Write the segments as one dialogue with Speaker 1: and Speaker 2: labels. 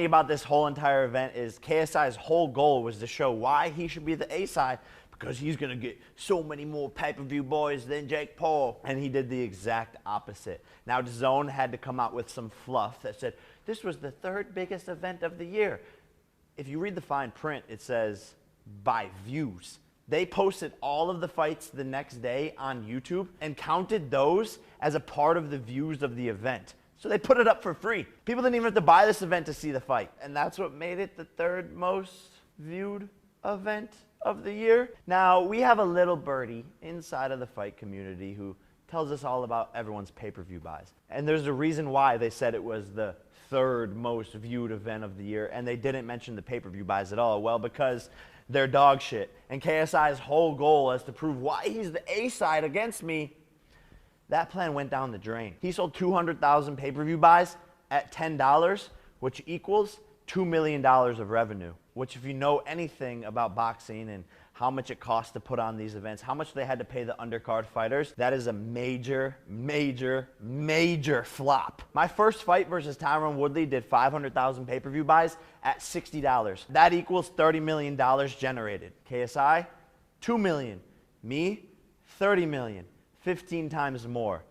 Speaker 1: About this whole entire event is KSI's whole goal was to show why he should be the A side, because he's gonna get so many more pay-per-view boys than Jake Paul. And he did the exact opposite. Now DAZN had to come out with some fluff that said this was the third biggest event of the year. If you read the fine print, it says by views. They posted all of the fights the next day on YouTube and counted those as a part of the views of the event. So they put it up for free. People didn't even have to buy this event to see the fight. And that's what made it the third most viewed event of the year. Now, we have a little birdie inside of the fight community who tells us all about everyone's pay-per-view buys. And there's a reason why they said it was the third most viewed event of the year, and they didn't mention the pay-per-view buys at all. Well, because they're dog shit. And KSI's whole goal is to prove why he's the A side against me. That plan went down the drain. He sold 200,000 pay-per-view buys at $10, which equals $2 million of revenue, which if you know anything about boxing and how much it costs to put on these events, how much they had to pay the undercard fighters, that is a major, major, major flop. My first fight versus Tyron Woodley did 500,000 pay-per-view buys at $60. That equals $30 million generated. KSI, $2 million. Me, $30 million. 15 times more.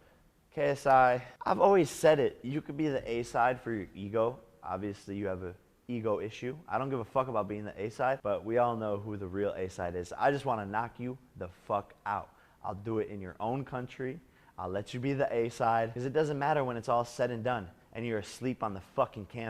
Speaker 1: KSI, I've always said it, you could be the A side for your ego. Obviously you have an ego issue. I don't give a fuck about being the A side, but we all know who the real A side is. I just want to knock you the fuck out. I'll do it in your own country. I'll let you be the A side, because it doesn't matter when it's all said and done and you're asleep on the fucking camera.